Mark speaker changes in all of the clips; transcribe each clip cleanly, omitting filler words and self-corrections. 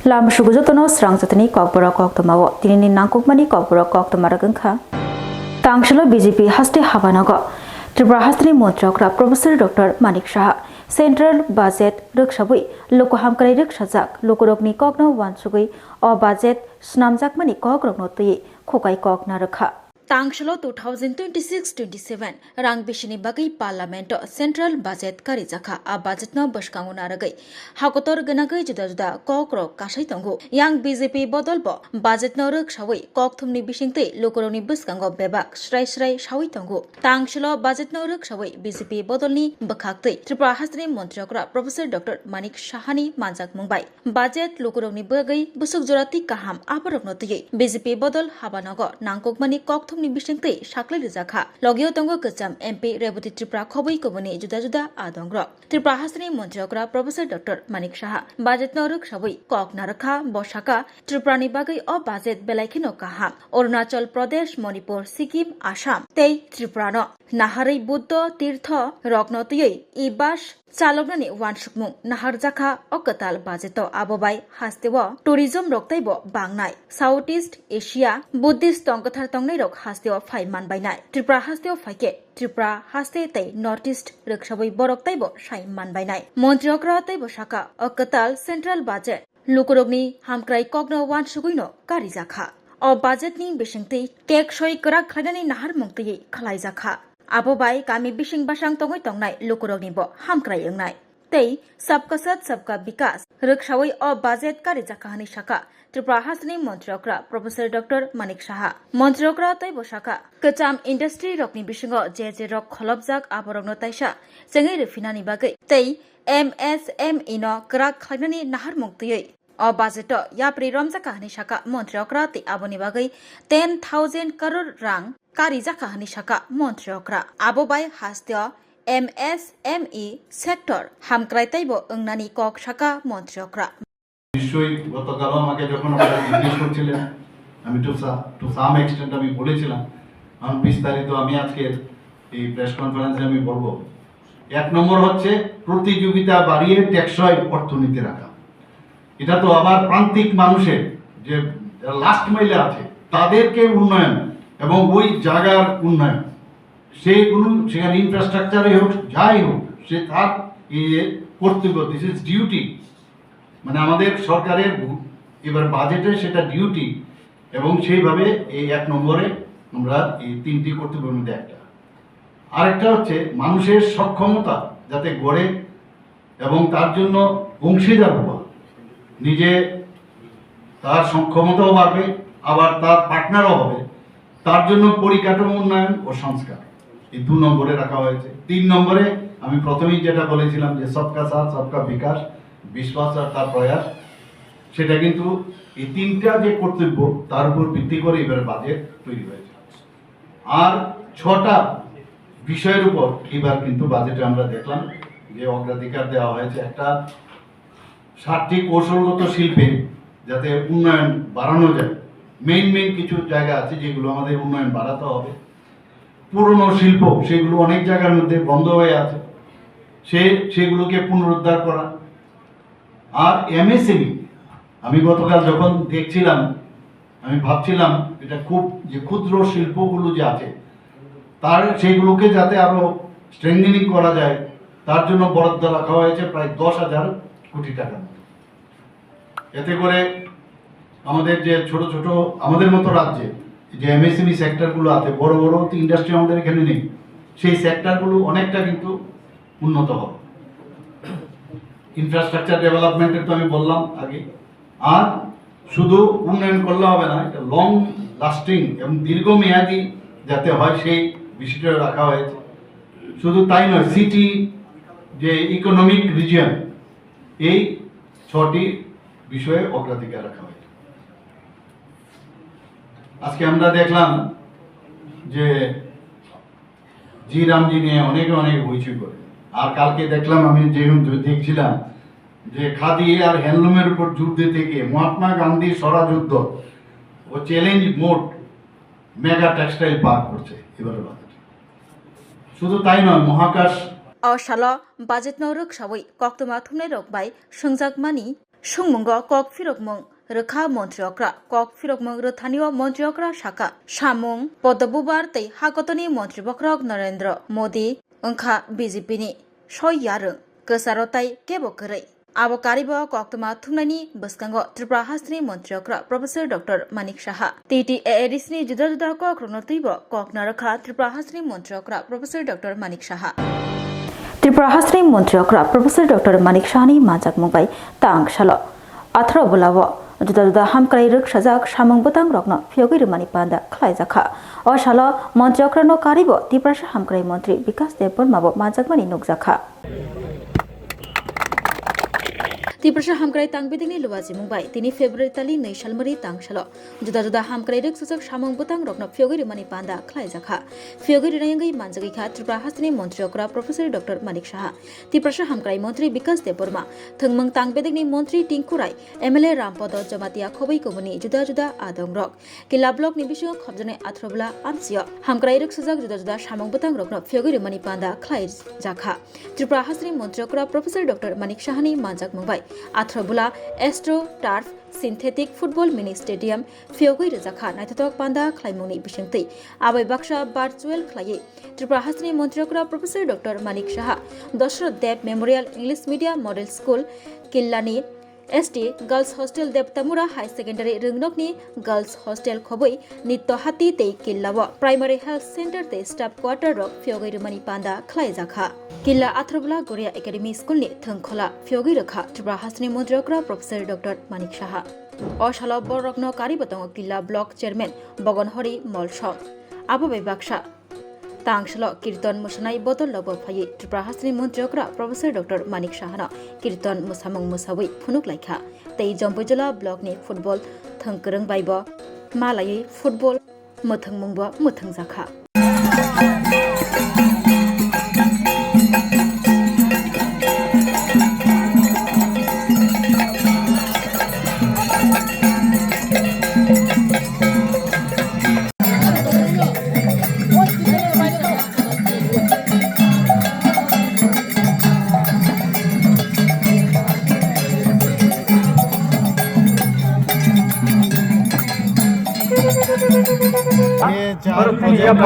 Speaker 1: Lam Shuguzotono Strang Zatani Kokbora Koktomawo, Tini Nankukmani Kokbora Koktomaraganka. Tangshalo BJP Haste Havanago, Tripura Hastri Montrakra, Professor Dr. Manik Shah, Central Budget Rukshabui, Lokohamkari Rukshazak, Lokorokni Kokno Wansugui, or Budget Snamzak Mani Kokroknoti, Kokai Kok Naraka. Tangshalo 2026-27 Rang Bishini Bagai Parliament Central Budget Karizaka a budget no Bushkangunaragai Hakotor Ganagai Juda Kokro Kashai Tongu Yang BJP Bodolbo Budget no Rukshawi Koktumni Bishinte Lokoroni Buskango Bebak Shrai Shawi Tongu Tangshalo Budget no Rukshawi BJP Bodolni Bakakti Tripura Hastri Montrakra Professor Dr. Manik Shahani Manjak Mumbai Budget Lokoroni Bagai Busuk Jurati Kaham Aparoknoti BJP Bodol Habanago Nankokmani Koktum ni bisingte sakle rizakha logio tongo kacham MP Reboti Tripura khoboi koboni juda adongro Tripura Hasni Montrakra Professor Dr. Manik Shah budget noruk saboi kok narakha bosaka Tripura ni bagai o budget belaikino kaham Arunachal Pradesh Manipur Sikkim Assam tei Tripura no naharai buddho tirtho roknotiyei ibas Chalogani wansukmung naharjaka okatal budgeto abobai hastewo tourism roktaibo bangnai Southeast Asia Buddhist tongkathar tongnai rok hastewo phai manbainai Tripura hastewo phaike Tripura haste tei Northeast roksabai boroktaibo sai manbainai Montrakra taibo saka okatal central budget lukurogni hamkrai kogno wansuguino karijaka o budget ni bisingtei kek soi krak khlainani nahar mungtei khlaijaka Abobai kami bising basang tongoi tongnai lukurogni bo hamkrai engnai tei sabka sat sabka bikas ruksawai o budget kari jakahani saka Tripura Hasni Montrakra Professor Dr. Manik Shah Montrakra tei bosaka kacham industry rokni bisingo je rok kholobjak aborogno taisa chengai refinani bagai tei MSME no krak khlainani nahar mungtei o budget yapri romjakahani saka Montrakra tei aboni bagai 10,000 crore rang Karizakahani Shaka Montrakra Abobai Hastio MSME sector Hamkrai Taibo Ungnani Kok Shaka Montrakra
Speaker 2: নিশ্চয়ই গতকাল আমাকে যখন আপনারা জিজ্ঞেস করছিলেন আমি to some extent আমি বলেছিলাম আমি বিস্তারিত আমি আজকে এই প্রেস কনফারেন্সে আমি বলবো এক নম্বর হচ্ছে প্রতিযোগিতা বাড়িয়ে টেকসই অর্থনীতি রাখা এটা তো আবার প্রান্তিক মানুষের যে লাস্ট মাইলে আছে তাদেরকে উন্নয়ন এবং ওই জায়গার উন্নয়ন সেইগুলো সেখানে ইনফ্রাস্ট্রাকচারই হোক যাই হোক সে তার কর্তব্য দিস ইজ ডিউটি মানে আমাদের সরকারের এবার বাজেটে সেটা ডিউটি এবং সেইভাবে এই এক নম্বরে আমরা এই তিনটি কর্তব্যের মধ্যে একটা আরেকটা হচ্ছে মানুষের সক্ষমতা যাতে গড়ে এবং তার জন্য অংশীদার হওয়া নিজে তার সক্ষমতাও বাড়বে আবার তার পার্টনারও হবে তার জন্য পরিকাঠামো উন্নয়ন ও সংস্কার এই 2 নম্বরে রাখা হয়েছে 3 নম্বরে আমি প্রথমেই যেটা বলেছিলাম যে সবকা সাথ সবকা বিকাশ বিশ্বাস আর তার প্রয়াস সেটা কিন্তু এই তিনটা যে কর্তব্য তার উপর ভিত্তি করে এবার বাজেট তৈরি হয়েছে আর 6টা বিষয়ের উপর এবার কিন্তু বাজেটে আমরা দেখলাম যে অগ্রাধিকার দেওয়া হয়েছে একটা 60টি কৌশলগত শিল্পে যাতে উন্নয়ন বাড়ানো যায় মেইন কিছু জায়গা আছে যেগুলো আমাদের উন্নয়ন বাড়াতে হবে পুরনো শিল্প সেগুলো অনেক জায়গার মধ্যে বন্ধ হয়ে আছে সেগুলোকে পুনরুদ্ধার করা আর এমএসএমই আমি গতকাল যখন দেখছিলাম আমি ভাবছিলাম এটা খুব যে ক্ষুদ্র শিল্পগুলো যে আছে তার সেইগুলোকে যাতে আরো স্ট্রেংথেনিং করা যায় তার জন্য বরাদ্দ রাখা হয়েছে প্রায় 10,000 কোটি টাকা এতে করে আমাদের যে ছোট ছোট আমাদের মতো রাজ্যে যে এমএসএমই সেক্টরগুলো আছে বড় বড় ইন্ডাস্ট্রি আমাদের এখানে নেই সেই সেক্টরগুলো অনেকটা কিন্তু উন্নত হবে ইনফ্রাস্ট্রাকচার ডেভেলপমেন্টের তো আমি বললাম আগে আর শুধু উন্নয়ন করলে হবে না এটা লং লাস্টিং এবং দীর্ঘমেয়াদী যাতে হয় সেই বিষয়টা রাখা হয়েছে শুধু তাই নয় সিটি যে ইকোনমিক রিজিয়ন এই 6টি বিষয়ে অগ্রাধিকার রাখা হয়েছে আজকে আমরা দেখলাম যে জি রামজি নিয়ে অনেক হইচই করে আর কালকে দেখলাম আমি দেখছিলাম যে খাদি আর হ্যান্ডলুমের উপর যুদ্ধ থেকে মহাত্মা গান্ধী স্বরাযুদ্ধ ও challenge mode mega textile park করছে এবারে বাজেট শুধু তাই নয় মহাকাশ
Speaker 1: Aushala budget no ruksawai koktuma thumne rokbai sungjak mani Sungmungo kok firokmung rekha montriokra kok firokmung rethanio montriokra shaka Shamung Podabubar tei hakotoni montribokrok Narendra Modi Ongkha BJP ni soyarung kesarotai kebokorei Abo karibo koktoma thumnani boskango Tripura Hastini montriokra Professor Dr. Manik Saha TTAADC ni juda juda kok ronotibo kok narakha Tripura Hastini montriokra Professor Dr. Manik Saha Tripura Hastini montriokra Professor Dr. Manik Sahani majak mungbai tang shalo 18 bulawo juda juda hamkrai ruk sajak samung butang rokno phiogi rumani panda khlai jakha o shalo montriokra no karibo Tripura hamkrai mantri Bikas Debbarmabo majak mani nukjakha Tripura hamkrai tangbedingni luwaji mungbai tini February tali 2 salmari tangshalo juda juda hamkrai ruk sajak samung butang rokno phiogi rumani panda khlai jakha phiogi ryangai manjagi kha Tripura Hastini montriokra Professor Dr. Manik Saha Tripura hamkrai mantri Bikas Debbarma thungmung tangbedingni mantri Tingkurai MLA Rampodo Jamatia khobai komuni juda juda adongrok kila block ni bisio khobjane athrobla amsio hamkrai ruk sajak juda juda samung butang rokno phiogi rumani panda khlai jakha Tripura Hastini montriokra Professor Dr. Manik Sahani majak mungbai Athrobula Astro Turf Synthetic Football Mini Stadium Fiogui Rajakha Naithatok Panda Khlaimungni Bisingtei Abai Baksha Virtual Khlai Tripura Hastini montriokra Professor Dr. Manik Saha Dashrath Dev Memorial English Media Model School Killani ST Girls Hostel Debtamura High Secondary Rungnokni Girls Hostel Khoboi Nitto Hati Tei Killawa Primary Health Center Tei Staff Quarter Rok Fiogui Rumani Panda Khlai Jakha Killa Athrobula Goria Academy School ni Thungkhola Fiogui Rakha Tripura Hastini montriokra Professor Dr. Manik Saha Oshalo Borokno Karibatongo Killa Block Chairman Bogonhori Molshok Abo Baksha Tangshalo Kirtan Musanai Botol Lobo Phayi Tripura Hastini montriokra Professor Dr. Manik Sahana Kirtan Musamung Musawi Phunuk Laikha Tei Jompojala Block ni Football Thangkrung Baibo Malai Football Muthang Mungbo Muthang Zakha
Speaker 2: ये 4 project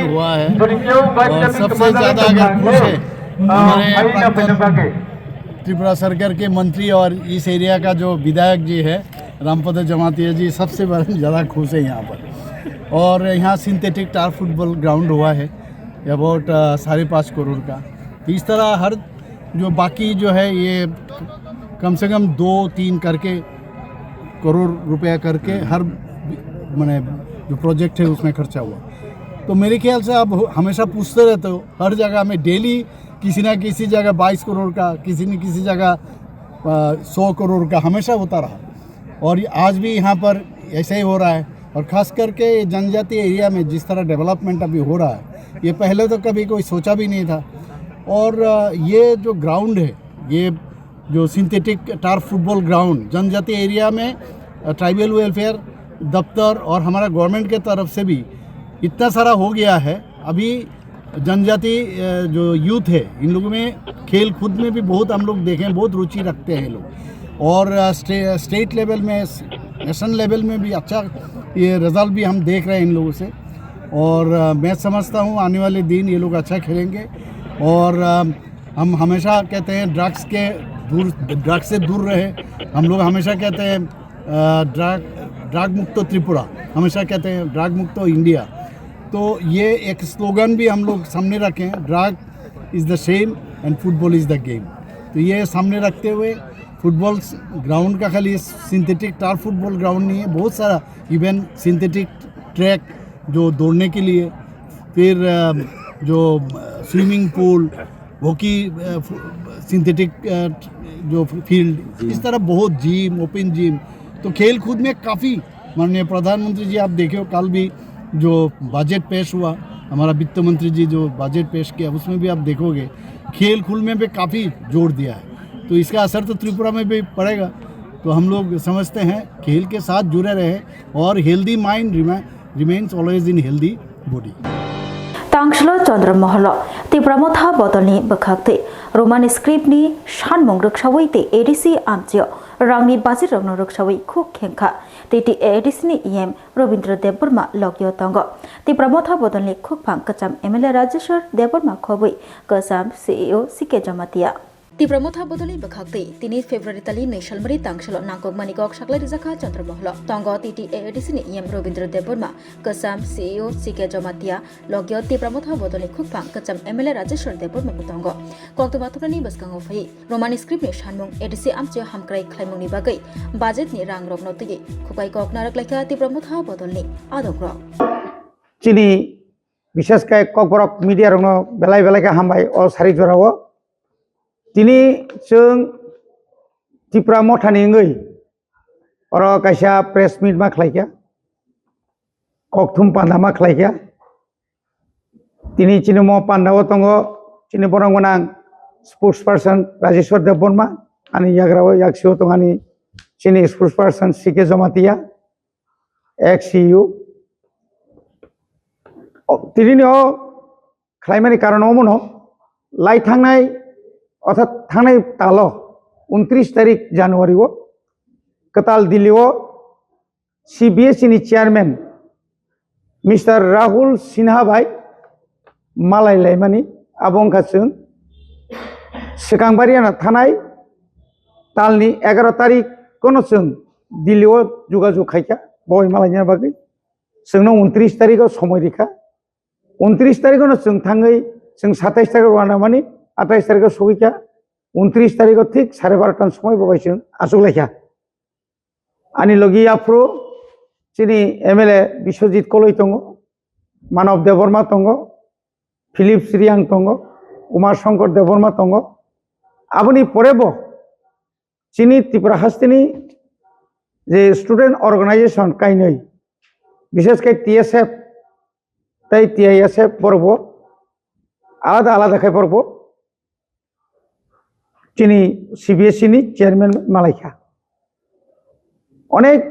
Speaker 2: हुआ है और सबसे ज़्यादा अगर पूछे हमारे त्रिपुरा सरकार के मंत्री और इस एरिया का जो विधायक जी है रामपद जमातिया जी सबसे ज़्यादा खुश है यहाँ पर और यहाँ सिंथेटिक टार फुटबॉल ग्राउंड हुआ है अबाउट 5.5 करोड़ का। तो इस तरह हर जो बाकी जो है ये कम से कम 2-3 करके करोड़ रुपया करके हर मैंने जो प्रोजेक्ट है उसमें खर्चा हुआ। तो मेरे ख्याल से आप हमेशा पूछते रहते हो हर जगह में डेली किसी ना किसी जगह 22 करोड़ का किसी न किसी जगह 100 करोड़ का हमेशा होता रहा और आज भी यहाँ पर ऐसा ही हो रहा है। और ख़ास करके जनजातीय एरिया में जिस तरह डेवलपमेंट अभी हो रहा है ये पहले तो कभी कोई सोचा भी नहीं था। और ये जो ग्राउंड है ये जो सिंथेटिक टार फुटबॉल ग्राउंड जनजातीय एरिया में ट्राइबल वेलफेयर दफ्तर और हमारा गवर्नमेंट के तरफ से भी इतना सारा हो गया है। अभी जनजाति जो यूथ है इन लोगों में खेल कूद में भी बहुत हम लोग देखें बहुत रुचि रखते हैं लोग और स्टेट लेवल में नेशनल लेवल में भी अच्छा ये रिजल्ट भी हम देख रहे हैं इन लोगों से। और मैं समझता हूँ आने वाले दिन ये लोग अच्छा खेलेंगे। और हम हमेशा कहते हैं ड्रग्स से दूर रहे। हम लोग हमेशा कहते हैं ड्रग मुक्त त्रिपुरा, हमेशा कहते हैं ड्रग मुक्त इंडिया। तो ये एक स्लोगन भी हम लोग सामने रखें, drug is the same and football is the game. तो ये सामने रखते हुए फुटबॉल ग्राउंड का खाली सिंथेटिक टार फुटबॉल ग्राउंड नहीं है, बहुत सारा इवन सिंथेटिक ट्रैक जो दौड़ने के लिए, फिर जो स्विमिंग पूल, हॉकी सिंथेटिक जो फील्ड, इस तरह बहुत जिम, ओपन जिम। तो खेल कूद में काफ़ी माननीय प्रधानमंत्री जी आप देखे हो कल भी जो बजट पेश हुआ, हमारा वित्त मंत्री जी जो बजट पेश किया उसमें भी आप देखोगे खेल कूद में भी काफ़ी जोर दिया है। तो इसका असर तो त्रिपुरा में भी पड़ेगा। तो हम लोग समझते हैं खेल के साथ जुड़े रहे और healthy mind remains always in healthy body.
Speaker 1: तांगसल चंद्रमहल तीव्रमथा बदलनि बखाक्ते रोमान स्क्रिप्टनि सानमंग रोखसावैते एडिसि आमचियो रांनि बाजेट रंनो रोखसावै खुब खेंखा तेति एडिसिनि इएम रवींद्र देबबर्मा लगियो तंग तीव्रमथा बदलनि खुबफां कचाम एमएलए राजेश्वर देबबर्मा खबै कचाम सीईओ सीके जमातिया तीव्रमथा बदलनि बखाक्ते 3 फेब्रुवारी तालि नैशालमारि तांगसल नांगक मानिकक साक्लाय रिजाखा चंद्रमहल तंग तिति एडिसिनि इएम रवींद्र देबबर्मा कचाम सीईओ सीके जमातिया लगियो तीव्रमथा बदलनि खुबफां कचाम एमएलए राजेश्वर देबबर्मा तंग कक्तबाथुरानि बसकांगो फै रोमान स्क्रिप्टनि सानमुं एडिसि आमचे हामक्राय खलायमुंनि बागै बाजेटनि रां रगनो तैगे खुबाय कक नारकलायखा तीव्रमथा बदलनि आदग्र
Speaker 3: चिनी विशेषकर ककबरक मीडिया रंनो बेलाय बेलायका हामबाय अ सारि जराव दिनै जों त्रिपुरा मथानि ngै अर कायसा प्रेस मिट मा खलायखा ककथुम पान्दा मा खलायखा दिनै चिनि म पान्दाव दङ चिनि बरंगनां स्पोर्ट्स पर्सन राजेश्वर देबबर्मा आनि याग्राव याक्सिव दङानि चिनि sports person C K Jamatia ex CEO तिरिनो खलायमानि कारणाव मनो लाइ थांनाय अर्थात थांनाय ताल 29 तारिख जानुवारी कताल दिल्ली सीबीएसई नि चेयरमैन मिस्टर राहुल सिन्हा भाई मालाय लाइमानि आबंखाजों सिगांबारियाना थानाय तालनि 11 तारिख कोनो जों दिल्लीयाव जुगाजुग खायखा बय मालायनि बागै जोंनो 29 तारिखआव समय रेखा 29 तारिखआवनो जों थाङै जों 27 तारिखआव राना मानि 28 तारिखआव सहैखा 29 तारिखआव ठीक 12:30 समय बबाय जों आसुगलायखा आनि लगी आफ्रो चिनि एमएलए विश्वजित कलई दङ मानव देबबर्मा दङ फिलिप श्रीयां दङ उमार शंकर देबबर्मा दङ आबनि परेबो चिनि त्रिपुरा हास्तिनि जे स्टूडेंट ऑर्गेनाइजेशन काइनै विशेषकर टीएसएफ ताई टीआईएसएफ बरबो आलादा आलादा खाय बरबो चिनि सीबीएसई नि चेयरमैन मालायखा अनेक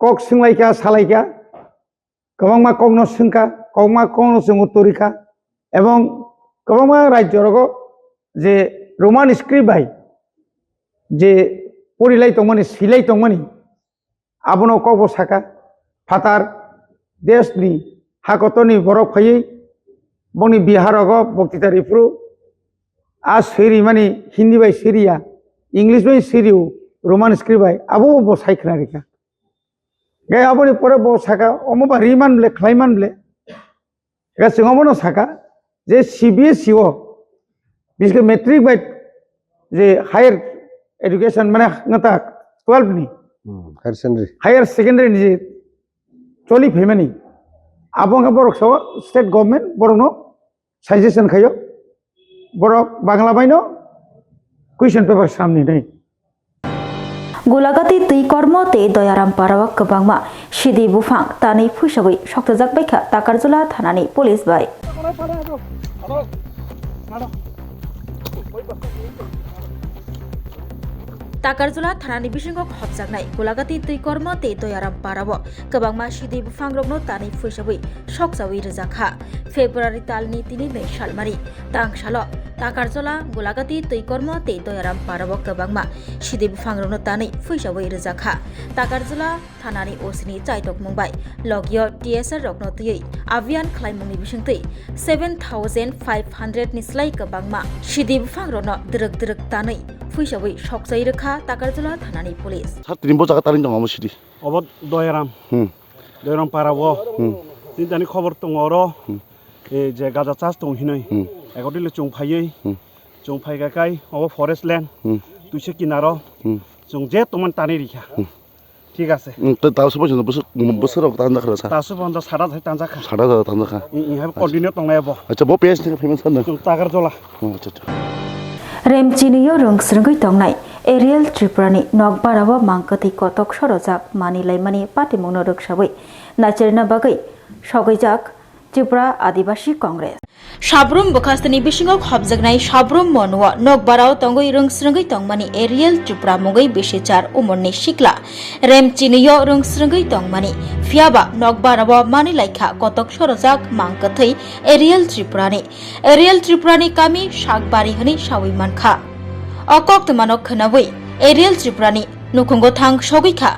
Speaker 3: कक सिंलायखा सालायखा गोबांमा ककनो सिंखा ककमा ककनो जों उत्तरिखा एवं गोबांमा राज्यरगो जे रोमान स्क्रिप्ट बाय जे परिलाय दंमोन सिलाय दंमोन आबनो कबो साका फातार देशनि हाकतनि बरफ फैयै बनि बिहारगो बक्तितारिफ्रु आ सिरि माने हिंदी बाय सिरिया इंग्लिश बाय सिरिउ रोमान स्क्रिप्ट बाय आबो बो सायखना रेखा गे आबोनि परे बो साका अमबा रिमान ब्ले क्लाइमान ब्ले गे सिंगमनो साका जे सीबीएसई बिसके मैट्रिक बाय जे हायर एजुकेशन माने ngata 12 नि हायर सेकेंडरी नि जे चलि फैमानि आबंगा बरकसो स्टेट गवर्नमेंट बरनो सजेशन खायो बरक बांला बायनो क्वेश्चन पेपर सामने नै
Speaker 1: गुलागाती तै कर्म ते दयाराम पारावक गोबांमा सिदि बुफां तानै फैसाबै सक्तजाक बायखा ताकारजला थानानै पुलिस बाय ताकारजला थानानि बिसिंगक हबजाकनाय गुलागाती तै कर्म ते दयाराम पाराव गोबांमा सिदि बुफां रगनो तानै फैसाबै सकजावै रोजाखा फेब्रुवारी तालनि 3 सालमारि तांगसाल ताकारजला गुलागाती तै कर्म ते दयाराम पाराव गोबांमा सिदि बुफां रगनो तानै फैसाबै रोजाखा ताकारजला थानानि ओसिनि चाइटक मुंबाय लगियो टीएसआर रगनो तयै अभियान खलायमुंनि बिसिंतै 7500 निस्लाय गोबांमा सिदि बुफां रगनो द्रग द्रग तानै फैसाबै सकजाय रोखा ताकारजला थानानि पुलिस
Speaker 4: सात्रिन बजाका तारिन दङ मसिदि
Speaker 5: अब दयाराम पाराव दानि खबर दङ र जे गाजा चार्ज दं हिनै एगदिले चंफायै चंफायगाकाय अब फरेस्ट लैंड तुइसे किनार जों जे तमन तानि रिखा ठीक আছে
Speaker 4: दासो बजन बोसोराव तानजाखा
Speaker 5: दासो बन्द सादा थाय तानजाखा
Speaker 4: सादा तानजाखा
Speaker 5: इहाय कोर्डिनेट दंनायाबो
Speaker 4: अच्छा बो पेज नि फेमस खान
Speaker 5: जों ताकारजला
Speaker 4: अच्छा
Speaker 1: रेमचिनियो रोंस्रंगै तंनाय एरियल त्रिपुरानि नगबाराव मांकति कतक सरजाक मानिलायमानि पाटिमुनो रोखसाबै नाचेरना बागै सगैजाक त्रिपुरा आदिवासी कांग्रेस साब्रुम बखास्तनि बिसिङाव हाबजागनाय साब्रुम मनवा नगबाराव तंगै रोंस्रंगै तंमानि एरियल त्रिपुरा मुगै बेसेचार उमरनि सिक्ला रेमचिनियो रोंस्रंगै तंमानि फियाबा नगबाराव मानि लाइखा कतक सरजाक मांकथै एरियल त्रिपुरानि कामी सागबारि हनि सावै मानखा अकक तमानक खनावै एरियल त्रिपुरानि नुखुंगो थां सगैखा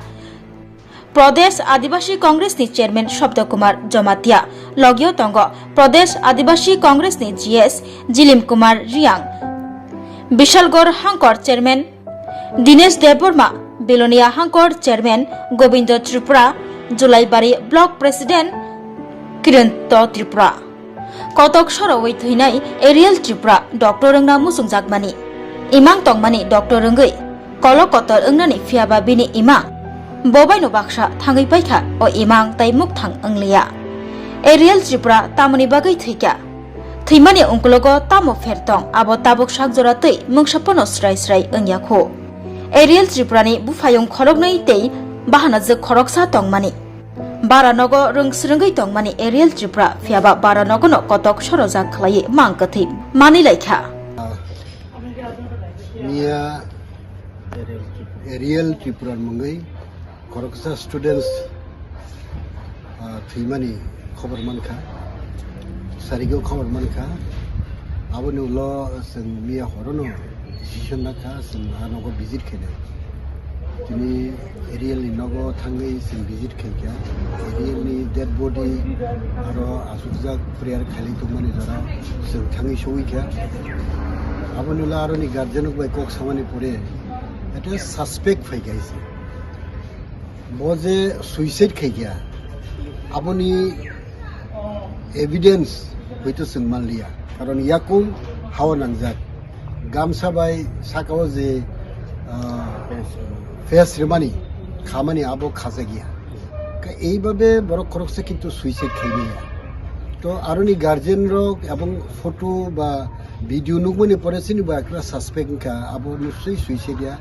Speaker 1: प्रदेश आदिवासी कांग्रेस नि चेयरमैन शब्द कुमार जमातिया लगियो तंग प्रदेश आदिवासी कांग्रेस नि जीएस जिलिम कुमार रियांग विशालगढ़ हांकर चेयरमैन दिनेश देवबर्मा बेलोनिया हांकर chairman Gobinda Tripura Julaibari block president Kiranta Tripura कतक सरवै थैनाय एरियल त्रिपुरा डॉक्टर रंगना मुसुं जागमानी इमां तंगमानी डॉक्टर रंगै कलकत्तर अंगनानि फियाबा बिनि इमां बबाइनो बाक्सा थाङै पाइखा ओ इमां ताइमुक थां अंलिया एरियल त्रिपुरा तामुनि बागै थैका थैमानि उंकुलगो तामो फेरतं आबो ताबुक सागजरा तै मुंसापनो स्राय स्राय अंयाखो एरियल त्रिपुरानि बुफायं खरगनै तै बाहानाजो खरगसा तंमानि बारानगो रोंस्रंगै तंमानि एरियल त्रिपुरा फियाबा बारानगोनो कतक सरजा खलायै मांकथै मानिलायखा
Speaker 6: मिया एरियल त्रिपुरा मुंगै खरगसा स्टूडेंट्स थैमानि खबर मानखा सारिगो खबर मानखा आबोनि उल जों मिया हरनो डिसिसन नाखा जों आनगो विजिट खेले दिनै एरियलनि नगो थाङै जों विजिट खेलखा एरियलनि डेड बडी आरो आसुकजाक प्रेयार खालि दंमानि जरा जों थाङै सौइखा आबोनि उल आरोनि गार्जेन बाय कक सामानि परे এটা সাসপেক্ট ফাই গাইছে বজে সুইসাইড খাই গিয়া আপনি এভিডেন্স হয়তো जों मानलिया কারণ ইয়াকুম হাওয়া নাংজাক গামছা বাই সাকাও যে ফেস রেমানি খামানি আবো খাজা গিয়া এইভাবে বড় খরচে কিন্তু সুইসাইড খাই গিয়া তো আরনি গার্জেন রক এবং ফটো বা ভিডিও নুকমনি পড়েছেন বা একটা সাসপেক্ট কা আবো নিশ্চয়ই সুইসাইডিয়া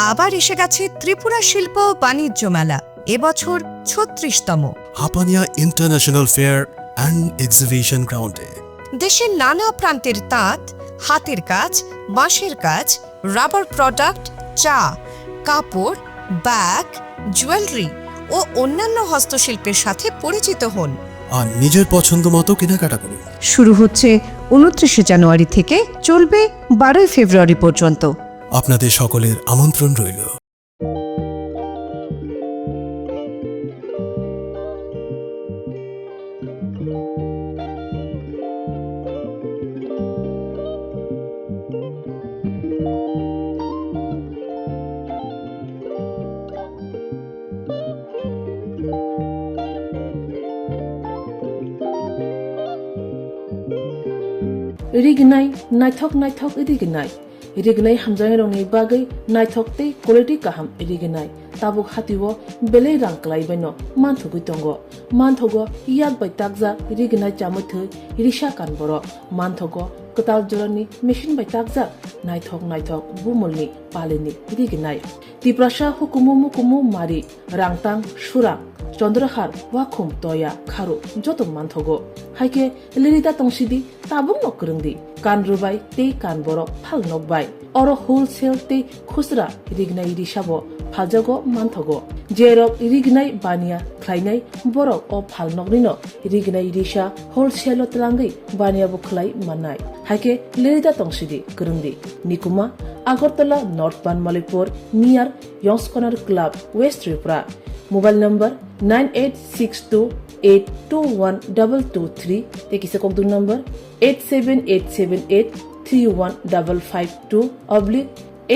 Speaker 7: আবার এসে গেছে ত্রিপুরা শিল্প ও বাণিজ্য মেলা এবছর ৩৬তম
Speaker 8: Hapania international fair and exhibition গ্রাউন্ডে
Speaker 7: দেশের নানা প্রান্তের তাঁত হাতের কাজ বাঁশের কাজ রাবার প্রোডাক্ট চা কাপড় ব্যাগ জুয়েলারি ও অন্যান্য হস্তশিল্পের সাথে পরিচিত হন
Speaker 8: আর নিজের পছন্দ মতো কেনাকাটা করুন।
Speaker 7: শুরু হচ্ছে ২৯ জানুয়ারি থেকে চলবে ১২ ফেব্রুয়ারি পর্যন্ত।
Speaker 8: আপনাদের সকলের আমন্ত্রণ রইল।
Speaker 9: रिगनाय नायथक रिगनाय रिगनाय हामजानाय रंनि बागै नायथकतै क्वालिटी काहाम रिगनाय ताबुक हातिव बेले रां क्लाइबायनो मानथुगै दंग मानथगो याक बाय ताकजा रिगनाय चामथो रिसा कानबर मानथगो कताल जरानि मेशिन बाय ताकजा नायथक बुमलनि पालेनि रिगनाय तिप्रासा हुकुमु मारि रांतां सुरा चंद्रहार वाखुम तया खारु जतो मानथगो हाइके लिरिदा तंसिदि ताबुं नकरंदि कान रुबाय ते कान बरो फाल नकबाय अरो होलसेल ते खुसरा रिगनाय रिसाबो फाजगो मानथगो जेरक रिगनाय बानिया ख्लायनाय बरक अ फाल नकनिनो रिगनाय रिसा होलसेल तलांगै बानियाबो ख्लाय माननाय हाइके लिरिदा तंसिदि करंदि निकुमा Agartala north Banamalipur near Young's corner club west Tripura mobile number 9862821223 ते किसे कोकदुन नंबर 87878315552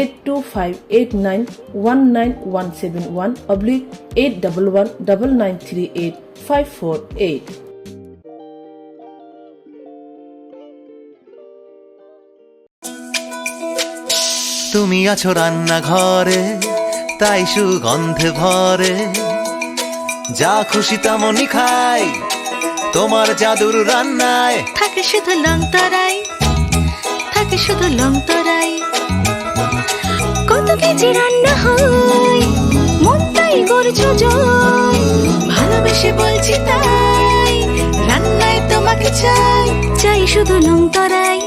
Speaker 9: 82589191171 8119938
Speaker 10: তুমি আছো রান্না ঘরে তাই সুগন্ধে ভরে যা খুশি তেমনই খাই তোমার জাদুর রান্নায়
Speaker 11: থাকে শুধু লং তরাই কত কেজি রান্না হয় মন তাই করছো জয় ভালোবেসে বলছি তাই তোমাকে চাই চাই শুধু লং তরাই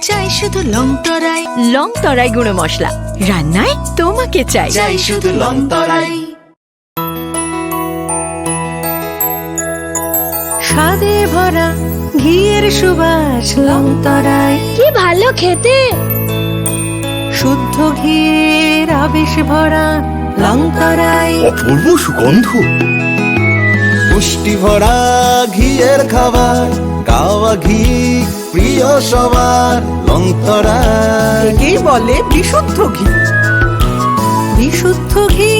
Speaker 11: চাই শুধু লং তরাই লং তরাই গুঁড়ো মশলা রান্নায় তোমাকে চাই চাই শুধু লং তরাই স্বাদে ভরা ঘিয়ের সুবাস লং তরাই কি ভালো খেতে শুদ্ধ ঘিয়ের আবেশ ভরা লং তরাই
Speaker 8: অপূর্ব সুগন্ধ
Speaker 10: পুষ্টি ভরা ঘিয়ের খাবার কাওয়া ঘি প্রিয় সবার লংতরা
Speaker 11: কি বলে বিশুদ্ধ ঘি বিশুদ্ধ ঘি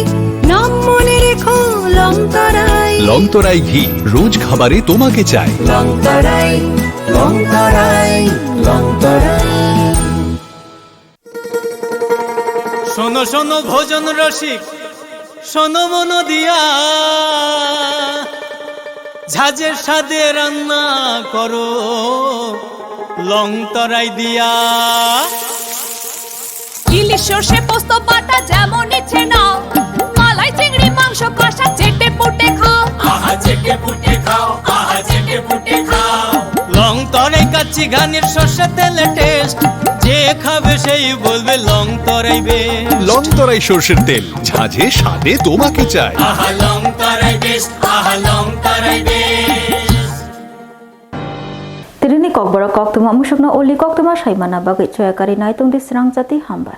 Speaker 11: নাম মনে রেখো লং তরাই
Speaker 8: লংতরাই ঘি রোজ খাবারে তোমাকে চাই
Speaker 11: লং তরাই লং তরাই লং তরাই
Speaker 12: শোনো শোনো ভোজন রসিক শোনো মন দিয়া ঝাঁঝের স্বাদে রান্না করো লং তরাই দিয়া
Speaker 11: ইলিশ সর্ষে পোস্ত বাটা যেমন ইচ্ছে নাও মালাই চিংড়ি মাংস কষা চেটে পুটে খাও
Speaker 12: আহা চেটে পুটে খাও আহা চেটে পুটে খাও লং তরাই কাচ্চি ঘানির সর্ষে তেলে টেস্ট যে খাবে সেই বলবে লং তরাই বেশ
Speaker 8: লংতরাই সর্ষের তেল ঝাঁঝে স্বাদে তোমাকে চাই
Speaker 12: আহা লং তরাই বেশ আহা লং তরাই বেশ
Speaker 1: Tirini kok borok kok tuma musukna oli kok tuma saimana bagai coyakari naitung di serang jati hamba.